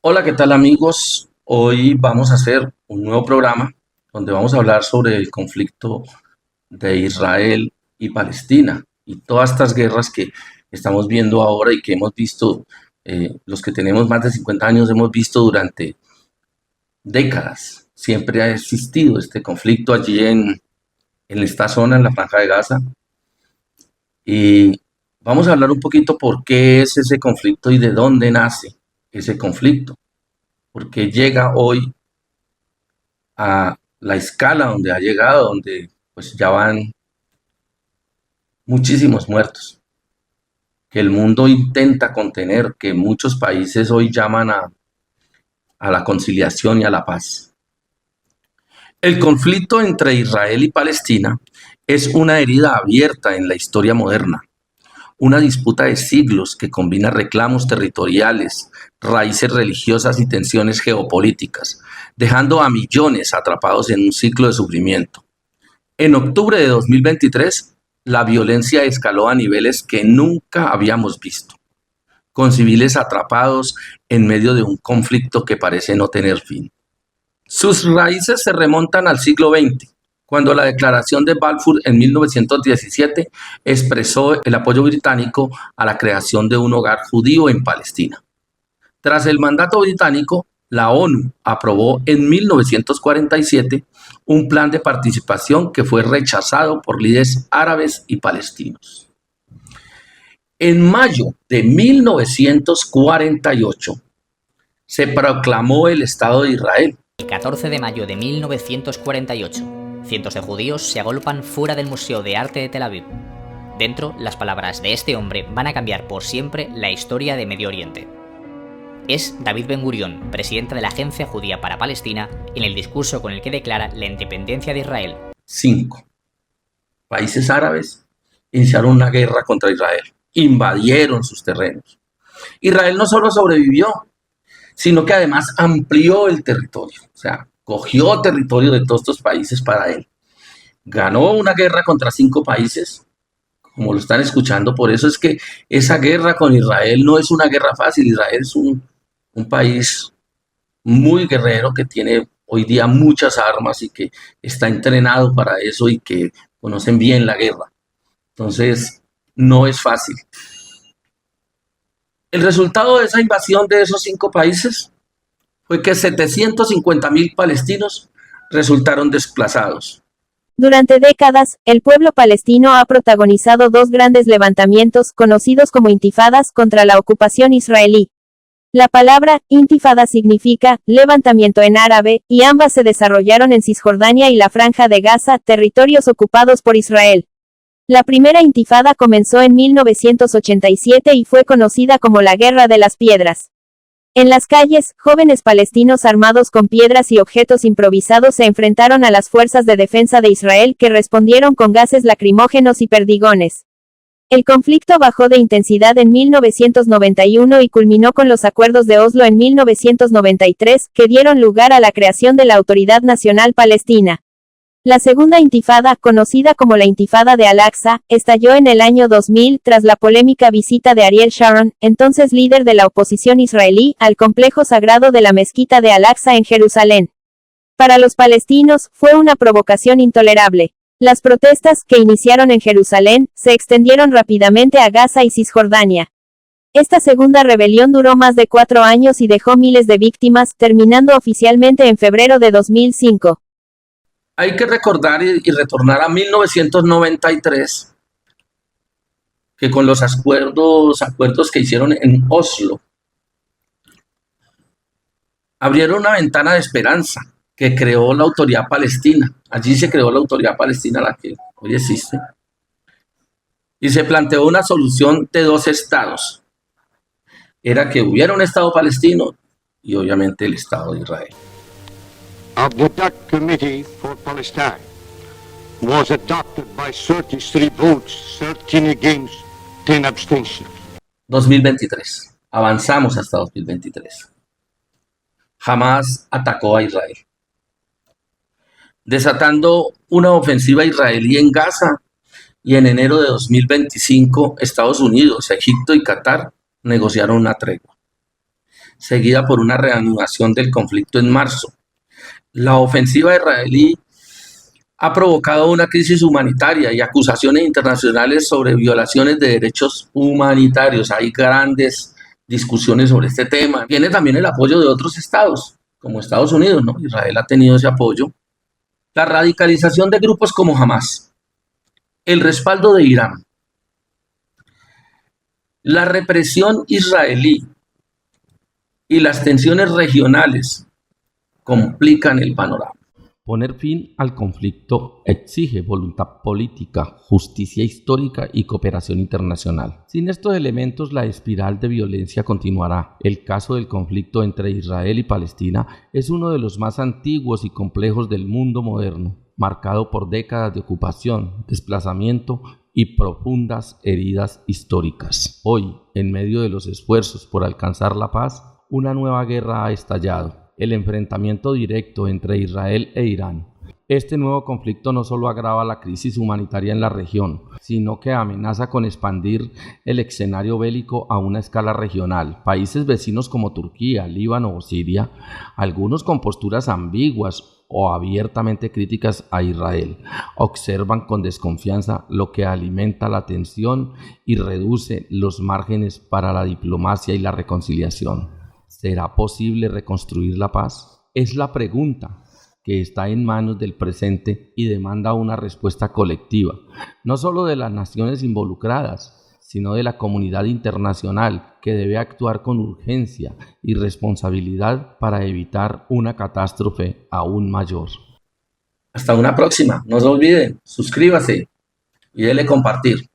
Hola, ¿qué tal amigos? Hoy vamos a hacer un nuevo programa donde vamos a hablar sobre el conflicto de Israel y Palestina y todas estas guerras que estamos viendo ahora y que hemos visto, los que tenemos más de 50 años hemos visto durante décadas. Siempre ha existido este conflicto allí en esta zona, en la Franja de Gaza, y vamos a hablar un poquito por qué es ese conflicto y de dónde nace ese conflicto, porque llega hoy a la escala donde ha llegado, donde pues ya van muchísimos muertos, que el mundo intenta contener, que muchos países hoy llaman a la conciliación y a la paz. El conflicto entre Israel y Palestina es una herida abierta en la historia moderna, una disputa de siglos que combina reclamos territoriales, raíces religiosas y tensiones geopolíticas, dejando a millones atrapados en un ciclo de sufrimiento. En octubre de 2023, la violencia escaló a niveles que nunca habíamos visto, con civiles atrapados en medio de un conflicto que parece no tener fin. Sus raíces se remontan al siglo XX, cuando la Declaración de Balfour en 1917 expresó el apoyo británico a la creación de un hogar judío en Palestina. Tras el mandato británico, la ONU aprobó en 1947 un plan de participación que fue rechazado por líderes árabes y palestinos. En mayo de 1948 se proclamó el Estado de Israel. El 14 de mayo de 1948, cientos de judíos se agolpan fuera del Museo de Arte de Tel Aviv. Dentro, las palabras de este hombre van a cambiar por siempre la historia de Medio Oriente. Es David Ben Gurión, presidente de la Agencia Judía para Palestina, en el discurso con el que declara la independencia de Israel. 5 países árabes iniciaron una guerra contra Israel, invadieron sus terrenos. Israel no solo sobrevivió, sino que además amplió el territorio, o sea, cogió territorio de todos estos países para él. Ganó una guerra contra 5 países, como lo están escuchando, por eso es que esa guerra con Israel no es una guerra fácil. Israel es un país muy guerrero que tiene hoy día muchas armas y que está entrenado para eso y que conocen bien la guerra. Entonces, no es fácil. El resultado de esa invasión de esos 5 países fue que 750.000 palestinos resultaron desplazados. Durante décadas, el pueblo palestino ha protagonizado dos grandes levantamientos, conocidos como intifadas, contra la ocupación israelí. La palabra intifada significa levantamiento en árabe, y ambas se desarrollaron en Cisjordania y la Franja de Gaza, territorios ocupados por Israel. La primera intifada comenzó en 1987 y fue conocida como la Guerra de las Piedras. En las calles, jóvenes palestinos armados con piedras y objetos improvisados se enfrentaron a las fuerzas de defensa de Israel, que respondieron con gases lacrimógenos y perdigones. El conflicto bajó de intensidad en 1991 y culminó con los Acuerdos de Oslo en 1993, que dieron lugar a la creación de la Autoridad Nacional Palestina. La segunda intifada, conocida como la Intifada de Al-Aqsa, estalló en el año 2000 tras la polémica visita de Ariel Sharon, entonces líder de la oposición israelí, al complejo sagrado de la mezquita de Al-Aqsa en Jerusalén. Para los palestinos, fue una provocación intolerable. Las protestas, que iniciaron en Jerusalén, se extendieron rápidamente a Gaza y Cisjordania. Esta segunda rebelión duró más de 4 años y dejó miles de víctimas, terminando oficialmente en febrero de 2005. Hay que recordar y retornar a 1993, que con los acuerdos que hicieron en Oslo, abrieron una ventana de esperanza que creó la Autoridad Palestina. Allí se creó la Autoridad Palestina, la que hoy existe, y se planteó una solución de 2 estados. Era que hubiera un Estado palestino y obviamente el Estado de Israel. Of the DAC Committee for Palestine was adopted by 33 votes, 13 against, 10 abstentions. 2023. Avanzamos hasta 2023. Hamás atacó a Israel, desatando una ofensiva israelí en Gaza, y en enero de 2025 Estados Unidos, Egipto y Qatar negociaron una tregua. seguida por una reanudación del conflicto en marzo. La ofensiva israelí ha provocado una crisis humanitaria y acusaciones internacionales sobre violaciones de derechos humanitarios. Hay grandes discusiones sobre este tema. Tiene también el apoyo de otros estados, como Estados Unidos, ¿no? Israel ha tenido ese apoyo. La radicalización de grupos como Hamas, el respaldo de Irán, la represión israelí y las tensiones regionales complican el panorama. Poner fin al conflicto exige voluntad política, justicia histórica y cooperación internacional. Sin estos elementos, la espiral de violencia continuará. El caso del conflicto entre Israel y Palestina es uno de los más antiguos y complejos del mundo moderno, marcado por décadas de ocupación, desplazamiento y profundas heridas históricas. Hoy, en medio de los esfuerzos por alcanzar la paz, una nueva guerra ha estallado. El enfrentamiento directo entre Israel e Irán. Este nuevo conflicto no solo agrava la crisis humanitaria en la región, sino que amenaza con expandir el escenario bélico a una escala regional. Países vecinos como Turquía, Líbano o Siria, algunos con posturas ambiguas o abiertamente críticas a Israel, observan con desconfianza, lo que alimenta la tensión y reduce los márgenes para la diplomacia y la reconciliación. ¿Será posible reconstruir la paz? Es la pregunta que está en manos del presente y demanda una respuesta colectiva, no solo de las naciones involucradas, sino de la comunidad internacional, que debe actuar con urgencia y responsabilidad para evitar una catástrofe aún mayor. Hasta una próxima. No se olviden, suscríbase y denle compartir.